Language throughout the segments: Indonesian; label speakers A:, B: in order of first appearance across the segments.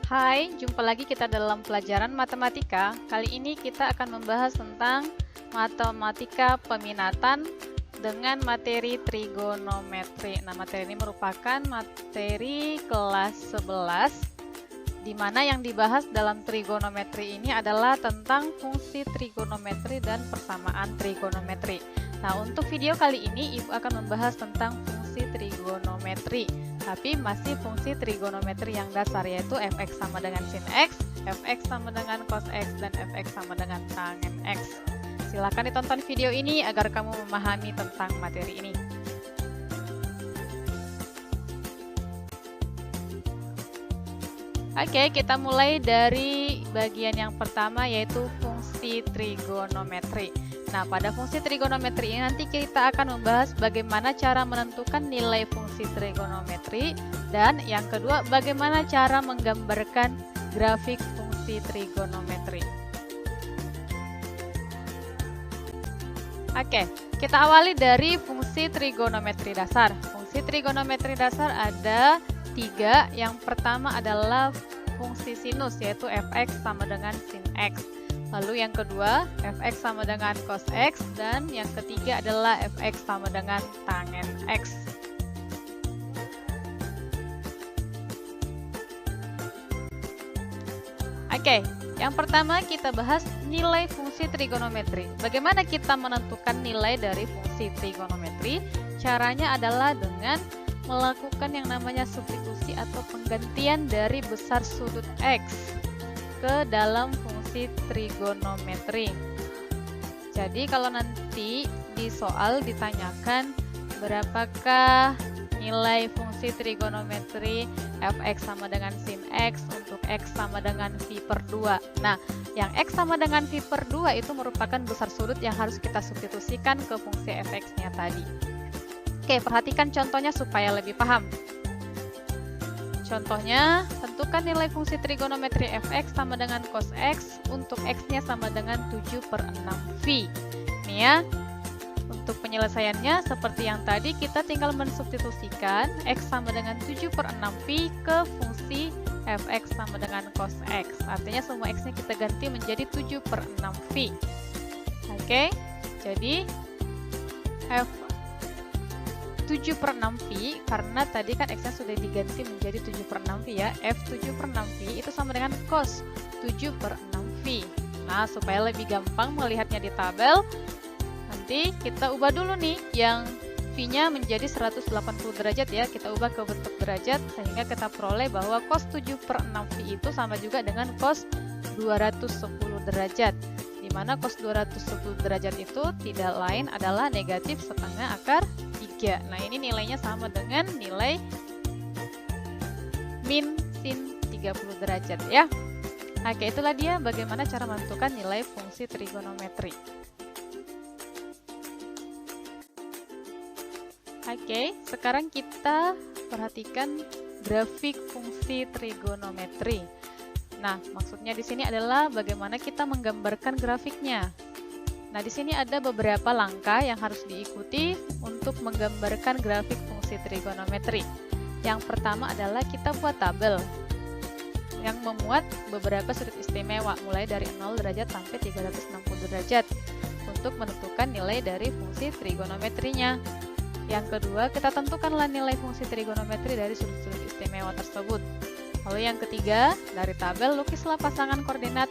A: Hai, jumpa lagi kita dalam pelajaran matematika. Kali ini kita akan membahas tentang matematika peminatan dengan materi trigonometri. Nah, materi ini merupakan materi kelas 11, di mana yang dibahas dalam trigonometri ini adalah tentang fungsi trigonometri dan persamaan trigonometri. Nah, untuk video kali ini Ibu akan membahas tentang fungsi trigonometri, tapi masih fungsi trigonometri yang dasar, yaitu fx sama dengan sin x, fx sama dengan cos x, dan fx sama dengan tangen x. Silakan ditonton video ini agar kamu memahami tentang materi ini. Oke, kita mulai dari bagian yang pertama, yaitu fungsi trigonometri. Nah, pada fungsi trigonometri ini nanti kita akan membahas bagaimana cara menentukan nilai fungsi trigonometri, dan yang kedua, bagaimana cara menggambarkan grafik fungsi trigonometri. Oke, kita awali dari fungsi trigonometri dasar. Fungsi trigonometri dasar ada 3. Yang pertama adalah fungsi sinus, yaitu fx sama dengan sin x. Lalu yang kedua, fx sama dengan cos x, dan yang ketiga adalah fx sama dengan tangen x. Oke, yang pertama kita bahas nilai fungsi trigonometri. Bagaimana kita menentukan nilai dari fungsi trigonometri? Caranya adalah dengan melakukan yang namanya substitusi atau penggantian dari besar sudut x ke dalam fungsi trigonometri. Jadi kalau nanti di soal ditanyakan berapakah nilai fungsi trigonometri fx sama dengan sin x untuk x sama dengan pi per 2. Nah, yang x sama dengan pi per 2 itu merupakan besar sudut yang harus kita substitusikan ke fungsi fx-nya tadi. Oke, perhatikan contohnya supaya lebih paham. Contohnya, tentukan nilai fungsi trigonometri fx sama dengan cos x untuk x-nya sama dengan 7 per 6 phi. Nih ya, untuk penyelesaiannya seperti yang tadi, kita tinggal mensubstitusikan x sama dengan 7 per 6 phi ke fungsi fx sama dengan cos x. Artinya semua x-nya kita ganti menjadi 7 per 6 phi. Oke, jadi f 7 per 6 pi, karena tadi kan x-nya sudah diganti menjadi 7 per 6 pi ya. F 7 per 6 pi itu sama dengan cos 7 per 6 pi. Nah, supaya lebih gampang melihatnya di tabel, nanti kita ubah dulu nih yang pi-nya menjadi 180 derajat ya. Kita ubah ke bentuk derajat sehingga kita peroleh bahwa cos 7 per 6 pi itu sama juga dengan cos 210 derajat. Di mana cos 210 derajat itu tidak lain adalah negatif setengah akar 3. Nah, ini nilainya sama dengan nilai min sin 30 derajat ya. Oke, itulah dia bagaimana cara menentukan nilai fungsi trigonometri. Oke, sekarang kita perhatikan grafik fungsi trigonometri. Nah, maksudnya di sini adalah bagaimana kita menggambarkan grafiknya. Nah, di sini ada beberapa langkah yang harus diikuti untuk menggambarkan grafik fungsi trigonometri. Yang pertama adalah kita buat tabel yang memuat beberapa sudut istimewa mulai dari 0 derajat sampai 360 derajat untuk menentukan nilai dari fungsi trigonometrinya. Yang kedua, kita tentukanlah nilai fungsi trigonometri dari sudut-sudut istimewa tersebut. Lalu yang ketiga, dari tabel lukislah pasangan koordinat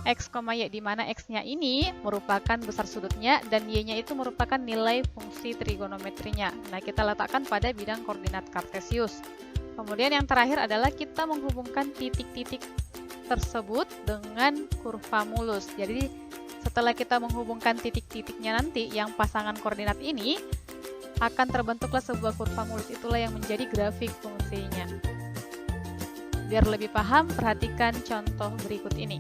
A: x, y, di mana x-nya ini merupakan besar sudutnya dan y-nya itu merupakan nilai fungsi trigonometrinya. Nah, kita letakkan pada bidang koordinat kartesius. Kemudian yang terakhir adalah kita menghubungkan titik-titik tersebut dengan kurva mulus. Jadi, setelah kita menghubungkan titik-titiknya nanti, yang pasangan koordinat ini akan terbentuklah sebuah kurva mulus. Itulah yang menjadi grafik fungsinya. Biar lebih paham, perhatikan contoh berikut ini.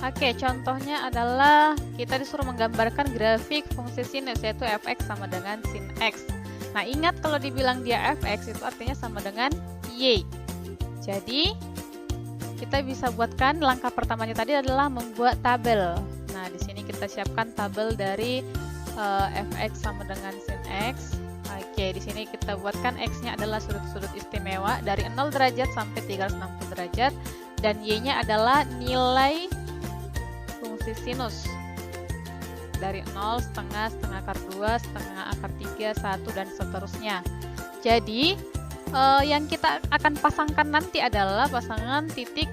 A: Oke, contohnya adalah kita disuruh menggambarkan grafik fungsi sinus, yaitu fx sama dengan sin x. Nah, ingat kalau dibilang dia fx itu artinya sama dengan y. Jadi, kita bisa buatkan langkah pertamanya tadi adalah membuat tabel. Nah, di sini kita siapkan tabel dari fx sama dengan sin x. Oke, di sini kita buatkan X-nya adalah sudut-sudut istimewa dari 0 derajat sampai 360 derajat, dan Y-nya adalah nilai fungsi sinus dari 0, setengah, setengah akar 2, setengah akar 3, 1, dan seterusnya. Jadi, yang kita akan pasangkan nanti adalah pasangan titik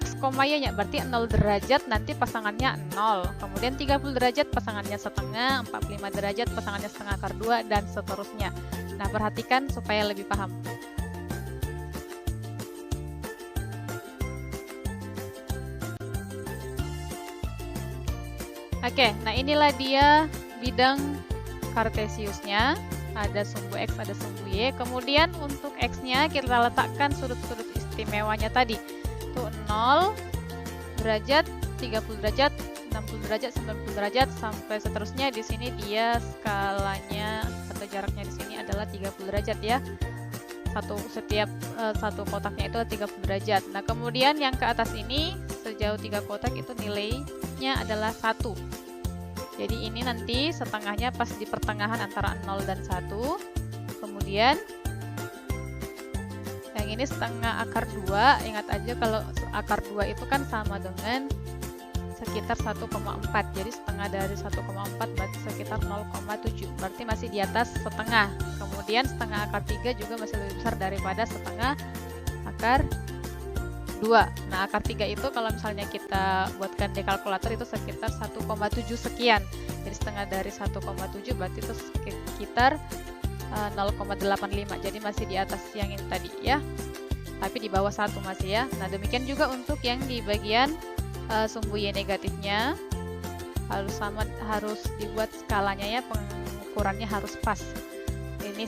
A: X, Y-nya, berarti 0 derajat nanti pasangannya 0, kemudian 30 derajat pasangannya setengah, 45 derajat pasangannya setengah akar 2, dan seterusnya. Nah, perhatikan supaya lebih paham. Oke, nah inilah dia bidang kartesiusnya. Ada sumbu X, ada sumbu Y. Kemudian untuk X-nya kita letakkan sudut-sudut istimewanya tadi. Itu 0 derajat, 30 derajat, 60 derajat, 90 derajat, sampai seterusnya. Di sini dia skalanya atau jaraknya di sini adalah 30 derajat ya. Setiap satu kotaknya itu 30 derajat. Nah, kemudian yang ke atas ini sejauh 3 kotak itu nilainya adalah 1. Jadi ini nanti setengahnya pas di pertengahan antara 0 dan 1. Kemudian yang ini setengah akar 2. Ingat aja kalau akar 2 itu kan sama dengan sekitar 1,4. Jadi setengah dari 1,4 berarti sekitar 0,7. Berarti masih di atas setengah. Kemudian setengah akar 3 juga masih lebih besar daripada setengah akar 2. Nah, akar 3 itu kalau misalnya kita buatkan di kalkulator itu sekitar 1,7 sekian. Jadi setengah dari 1,7 berarti itu sekitar 0,85. Jadi masih di atas yang ini tadi ya. Tapi di bawah 1 masih ya. Nah, demikian juga untuk yang di bagian sumbu Y negatifnya. Harus dibuat skalanya ya, pengukurannya harus pas. Ini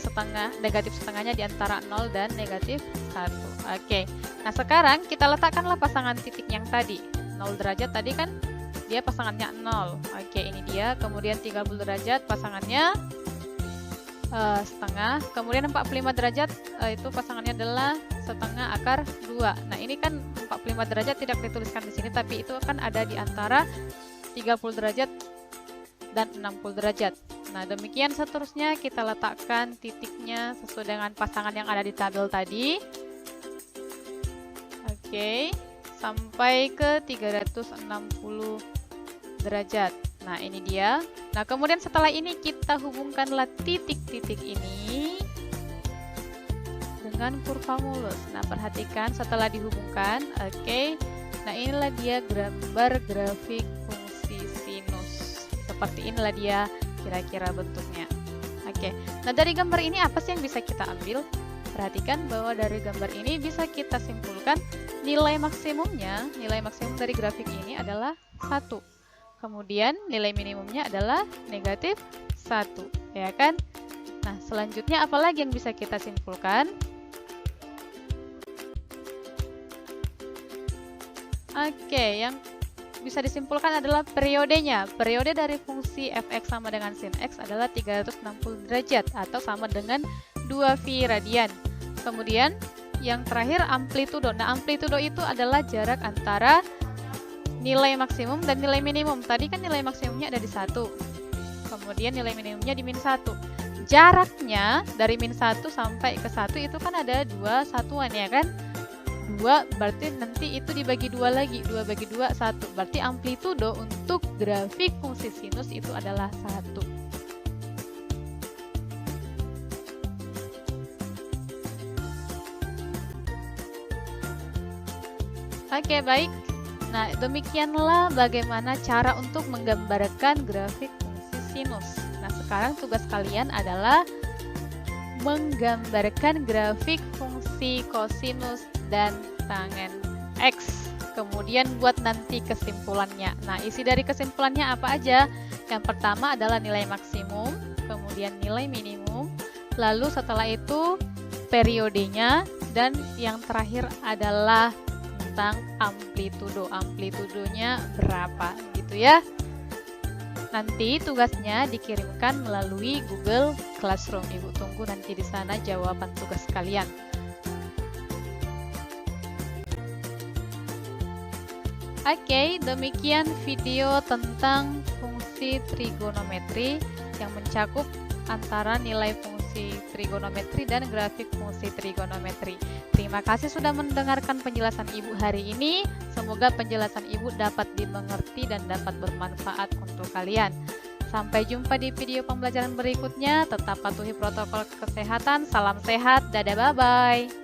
A: negatif setengahnya di antara 0 dan negatif 1. Oke. Nah, sekarang kita letakkanlah pasangan titik yang tadi. 0 derajat tadi kan dia pasangannya 0. Oke, ini dia. Kemudian 30 derajat pasangannya setengah. Kemudian 45 derajat itu pasangannya adalah setengah akar 2. Nah, ini kan 45 derajat tidak dituliskan di sini, tapi itu kan ada di antara 30 derajat dan 60 derajat. Nah, demikian seterusnya kita letakkan titiknya sesuai dengan pasangan yang ada di tabel tadi. Oke, sampai ke 360 derajat. Nah, ini dia. Nah, kemudian setelah ini kita hubungkanlah titik-titik ini dengan kurva mulus. Nah, perhatikan setelah dihubungkan. Oke. Nah, inilah dia gambar grafik fungsi sinus. Seperti inilah dia kira-kira bentuknya. Oke. Nah, dari gambar ini apa sih yang bisa kita ambil? Perhatikan bahwa dari gambar ini bisa kita simpulkan nilai maksimumnya, nilai maksimum dari grafik ini adalah 1. Kemudian nilai minimumnya adalah negatif 1, ya kan? Nah, selanjutnya apa lagi yang bisa kita simpulkan? Oke, yang bisa disimpulkan adalah periodenya. Periode dari fungsi fx sama dengan sin x adalah 360 derajat atau sama dengan 2 pi radian. Kemudian yang terakhir amplitudo. Nah, amplitudo itu adalah jarak antara nilai maksimum dan nilai minimum. Tadi kan nilai maksimumnya ada di 1. Kemudian nilai minimumnya di min 1. Jaraknya dari min 1 sampai ke 1 itu kan ada 2 satuan ya kan? 2 berarti nanti itu dibagi 2 lagi. 2 bagi 2, 1. Berarti amplitudo untuk grafik fungsi sinus itu adalah 1. Oke, baik. Nah, demikianlah bagaimana cara untuk menggambarkan grafik fungsi sinus. Nah, sekarang tugas kalian adalah menggambarkan grafik fungsi kosinus dan tangen X. Kemudian buat nanti kesimpulannya. Nah, isi dari kesimpulannya apa aja? Yang pertama adalah nilai maksimum, kemudian nilai minimum, lalu setelah itu periodenya, dan yang terakhir adalah tentang amplitudo. Amplitudonya berapa gitu ya. Nanti tugasnya dikirimkan melalui Google Classroom. Ibu tunggu nanti di sana jawaban tugas kalian. Oke, demikian video tentang fungsi trigonometri yang mencakup antara nilai fungsi trigonometri dan grafik fungsi trigonometri. Terima kasih sudah mendengarkan penjelasan Ibu hari ini. Semoga penjelasan Ibu dapat dimengerti dan dapat bermanfaat untuk kalian. Sampai jumpa di video pembelajaran berikutnya. Tetap patuhi protokol kesehatan. Salam sehat. Dadah, bye-bye.